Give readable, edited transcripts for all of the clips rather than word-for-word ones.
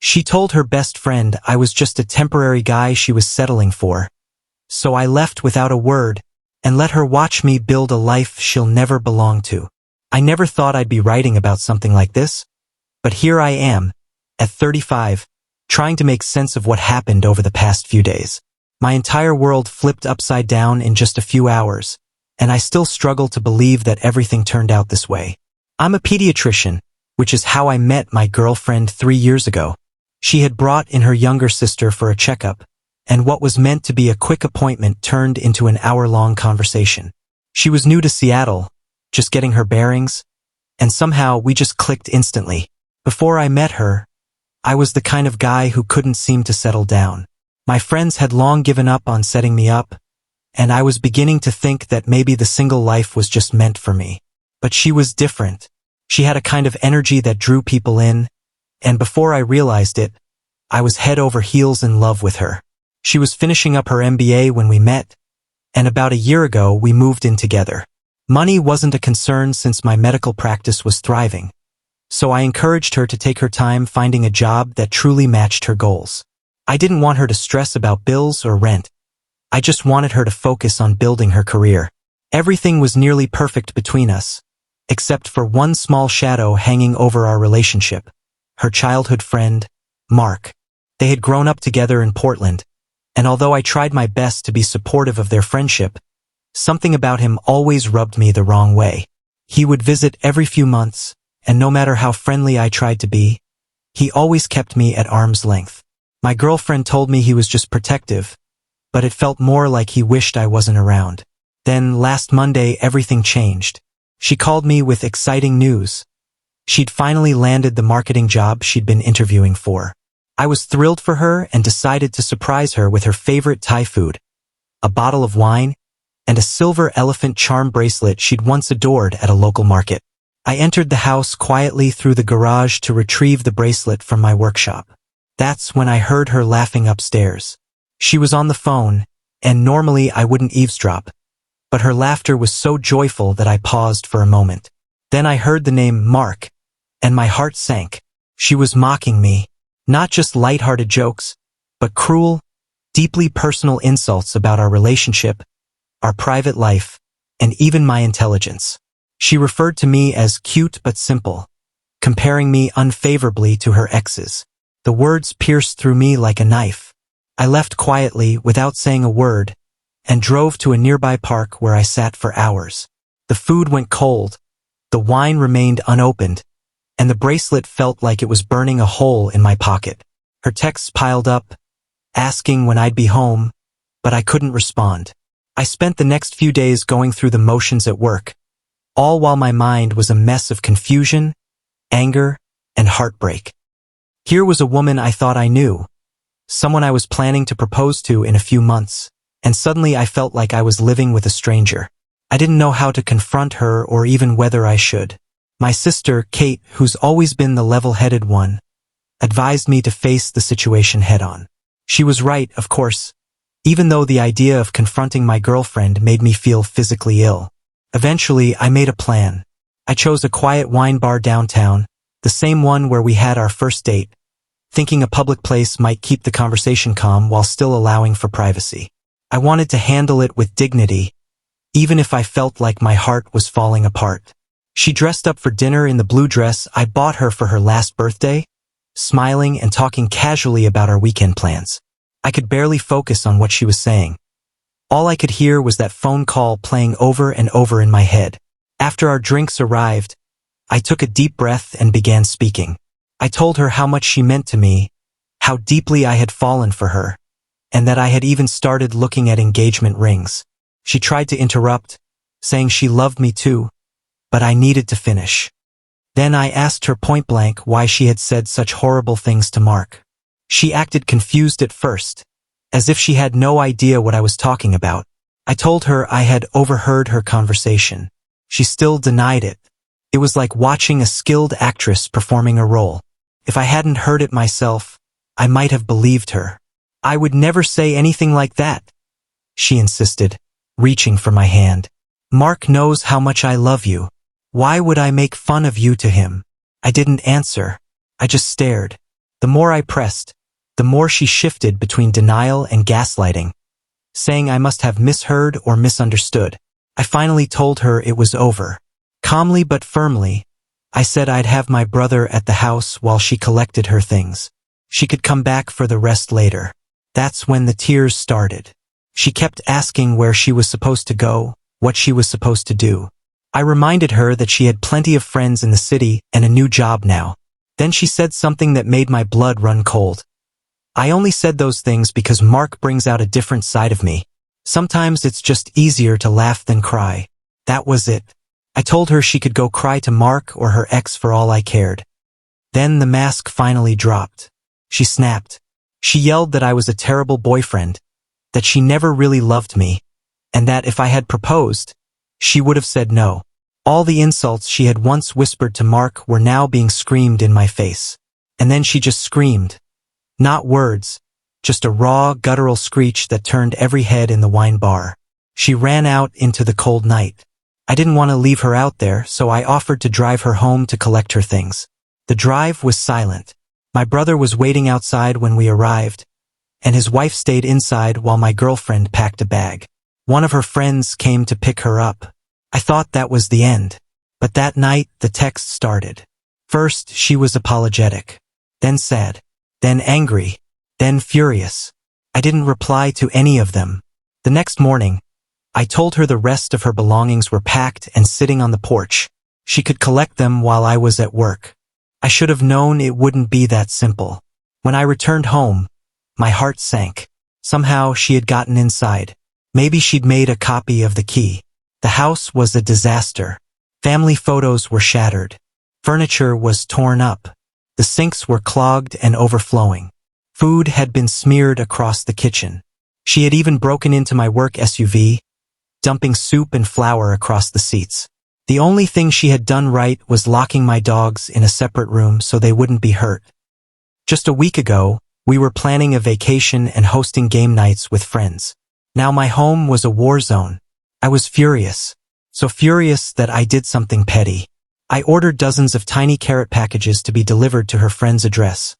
She told her best friend I was just a temporary guy she was settling for. So I left without a word and let her watch me build a life she'll never belong to. I never thought I'd be writing about something like this, but here I am, at 35, trying to make sense of what happened over the past few days. My entire world flipped upside down in just a few hours, and I still struggle to believe that everything turned out this way. I'm a pediatrician, which is how I met my girlfriend 3 years ago. She had brought in her younger sister for a checkup, and what was meant to be a quick appointment turned into an hour-long conversation. She was new to Seattle, just getting her bearings, and somehow we just clicked instantly. Before I met her, I was the kind of guy who couldn't seem to settle down. My friends had long given up on setting me up, and I was beginning to think that maybe the single life was just meant for me. But she was different. She had a kind of energy that drew people in, and before I realized it, I was head over heels in love with her. She was finishing up her MBA when we met, and about a year ago we moved in together. Money wasn't a concern since my medical practice was thriving, so I encouraged her to take her time finding a job that truly matched her goals. I didn't want her to stress about bills or rent. I just wanted her to focus on building her career. Everything was nearly perfect between us, except for one small shadow hanging over our relationship: her childhood friend, Mark. They had grown up together in Portland, and although I tried my best to be supportive of their friendship, something about him always rubbed me the wrong way. He would visit every few months, and no matter how friendly I tried to be, he always kept me at arm's length. My girlfriend told me he was just protective, but it felt more like he wished I wasn't around. Then last Monday everything changed. She called me with exciting news. She'd finally landed the marketing job she'd been interviewing for. I was thrilled for her and decided to surprise her with her favorite Thai food, a bottle of wine, and a silver elephant charm bracelet she'd once adored at a local market. I entered the house quietly through the garage to retrieve the bracelet from my workshop. That's when I heard her laughing upstairs. She was on the phone, and normally I wouldn't eavesdrop, but her laughter was so joyful that I paused for a moment. Then I heard the name Mark, and my heart sank. She was mocking me, not just light-hearted jokes, but cruel, deeply personal insults about our relationship, our private life, and even my intelligence. She referred to me as cute but simple, comparing me unfavorably to her exes. The words pierced through me like a knife. I left quietly without saying a word and drove to a nearby park where I sat for hours. The food went cold, the wine remained unopened, and the bracelet felt like it was burning a hole in my pocket. Her texts piled up, asking when I'd be home, but I couldn't respond. I spent the next few days going through the motions at work, all while my mind was a mess of confusion, anger, and heartbreak. Here was a woman I thought I knew, someone I was planning to propose to in a few months, and suddenly I felt like I was living with a stranger. I didn't know how to confront her or even whether I should. My sister, Kate, who's always been the level-headed one, advised me to face the situation head-on. She was right, of course, even though the idea of confronting my girlfriend made me feel physically ill. Eventually, I made a plan. I chose a quiet wine bar downtown, the same one where we had our first date, thinking a public place might keep the conversation calm while still allowing for privacy. I wanted to handle it with dignity, even if I felt like my heart was falling apart. She dressed up for dinner in the blue dress I bought her for her last birthday, smiling and talking casually about our weekend plans. I could barely focus on what she was saying. All I could hear was that phone call playing over and over in my head. After our drinks arrived, I took a deep breath and began speaking. I told her how much she meant to me, how deeply I had fallen for her, and that I had even started looking at engagement rings. She tried to interrupt, saying she loved me too, but I needed to finish. Then I asked her point blank why she had said such horrible things to Mark. She acted confused at first, as if she had no idea what I was talking about. I told her I had overheard her conversation. She still denied it. It was like watching a skilled actress performing a role. If I hadn't heard it myself, I might have believed her. I would never say anything like that, she insisted, reaching for my hand. Mark knows how much I love you. Why would I make fun of you to him? I didn't answer. I just stared. The The more I pressed, the more she shifted between denial and gaslighting, saying I must have misheard or misunderstood. I finally told her it was over. Calmly but firmly, I said I'd have my brother at the house while she collected her things. She could come back for the rest later. That's when the tears started. She kept asking where she was supposed to go, what she was supposed to do. I reminded her that she had plenty of friends in the city and a new job now. Then she said something that made my blood run cold. I only said those things because Mark brings out a different side of me. Sometimes it's just easier to laugh than cry. That was it. I told her she could go cry to Mark or her ex for all I cared. Then the mask finally dropped. She snapped. She yelled that I was a terrible boyfriend, that she never really loved me, and that if I had proposed, she would have said no. All the insults she had once whispered to Mark were now being screamed in my face. And then she just screamed. Not words, just a raw, guttural screech that turned every head in the wine bar. She ran out into the cold night. I didn't want to leave her out there, so I offered to drive her home to collect her things. The drive was silent. My brother was waiting outside when we arrived, and his wife stayed inside while my girlfriend packed a bag. One of her friends came to pick her up. I thought that was the end. But that night, the text started. First, she was apologetic. Then sad. Then angry. Then furious. I didn't reply to any of them. The next morning, I told her the rest of her belongings were packed and sitting on the porch. She could collect them while I was at work. I should have known it wouldn't be that simple. When I returned home, my heart sank. Somehow she had gotten inside. Maybe she'd made a copy of the key. The house was a disaster. Family photos were shattered. Furniture was torn up. The sinks were clogged and overflowing. Food had been smeared across the kitchen. She had even broken into my work SUV, dumping soup and flour across the seats. The only thing she had done right was locking my dogs in a separate room so they wouldn't be hurt. Just a week ago, we were planning a vacation and hosting game nights with friends. Now my home was a war zone. I was furious. So furious that I did something petty. I ordered dozens of tiny carrot packages to be delivered to her friend's address.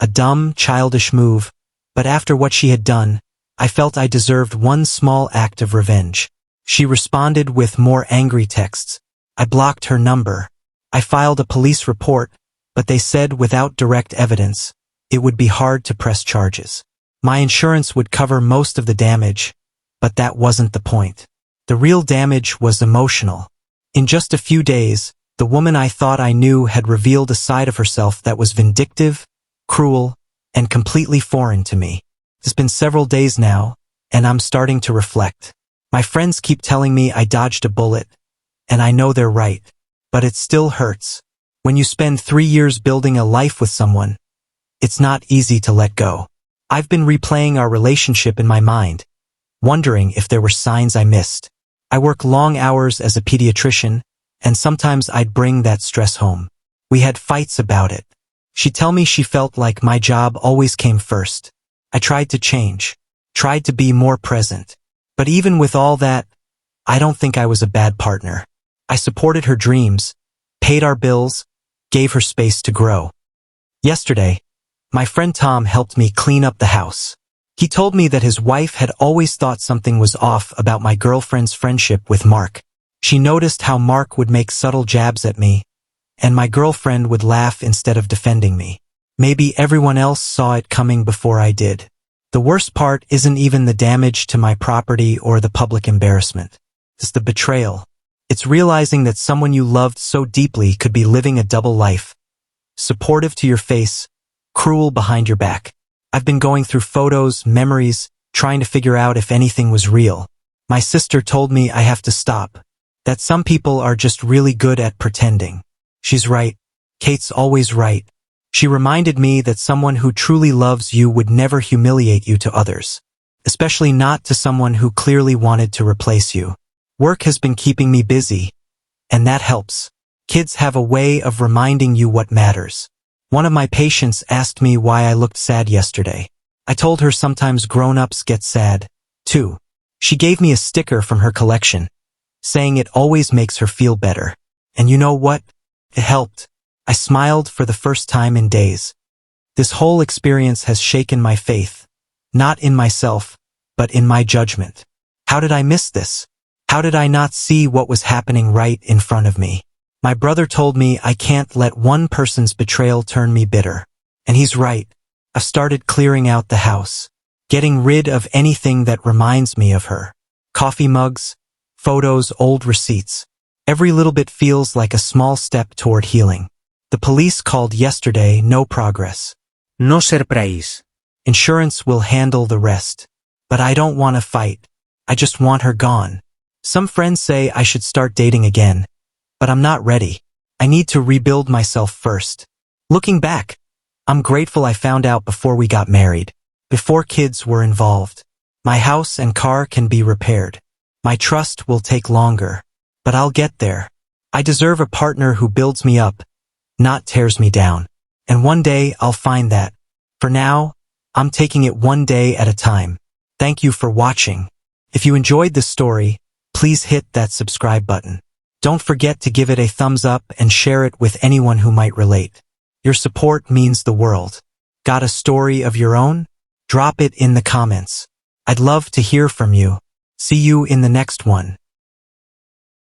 A dumb, childish move, but after what she had done, I felt I deserved one small act of revenge. She responded with more angry texts. I blocked her number. I filed a police report, but they said without direct evidence, it would be hard to press charges. My insurance would cover most of the damage, but that wasn't the point. The real damage was emotional. In just a few days, the woman I thought I knew had revealed a side of herself that was vindictive, cruel, and completely foreign to me. It's been several days now, and I'm starting to reflect. My friends keep telling me I dodged a bullet, and I know they're right, but it still hurts. When you spend 3 years building a life with someone, it's not easy to let go. I've been replaying our relationship in my mind, wondering if there were signs I missed. I work long hours as a pediatrician, and sometimes I'd bring that stress home. We had fights about it. She'd tell me she felt like my job always came first. I tried to change, tried to be more present. But even with all that, I don't think I was a bad partner. I supported her dreams, paid our bills, gave her space to grow. Yesterday, my friend Tom helped me clean up the house. He told me that his wife had always thought something was off about my girlfriend's friendship with Mark. She noticed how Mark would make subtle jabs at me, and my girlfriend would laugh instead of defending me. Maybe everyone else saw it coming before I did. The worst part isn't even the damage to my property or the public embarrassment. It's the betrayal. It's realizing that someone you loved so deeply could be living a double life. Supportive to your face, cruel behind your back. I've been going through photos, memories, trying to figure out if anything was real. My sister told me I have to stop. That some people are just really good at pretending. She's right. Kate's always right. She reminded me that someone who truly loves you would never humiliate you to others. Especially not to someone who clearly wanted to replace you. Work has been keeping me busy, and that helps. Kids have a way of reminding you what matters. One of my patients asked me why I looked sad yesterday. I told her sometimes grown-ups get sad, too. She gave me a sticker from her collection, saying it always makes her feel better. And you know what? It helped. I smiled for the first time in days. This whole experience has shaken my faith, not in myself, but in my judgment. How did I miss this? How did I not see what was happening right in front of me? My brother told me I can't let one person's betrayal turn me bitter. And he's right. I've started clearing out the house, getting rid of anything that reminds me of her. Coffee mugs, photos, old receipts. Every little bit feels like a small step toward healing. The police called yesterday, no progress. No surprise. Insurance will handle the rest. But I don't want to fight. I just want her gone. Some friends say I should start dating again. But I'm not ready. I need to rebuild myself first. Looking back, I'm grateful I found out before we got married, before kids were involved. My house and car can be repaired. My trust will take longer, but I'll get there. I deserve a partner who builds me up, not tears me down. And one day I'll find that. For now, I'm taking it one day at a time. Thank you for watching. If you enjoyed this story, please hit that subscribe button. Don't forget to give it a thumbs up and share it with anyone who might relate. Your support means the world. Got a story of your own? Drop it in the comments. I'd love to hear from you. See you in the next one.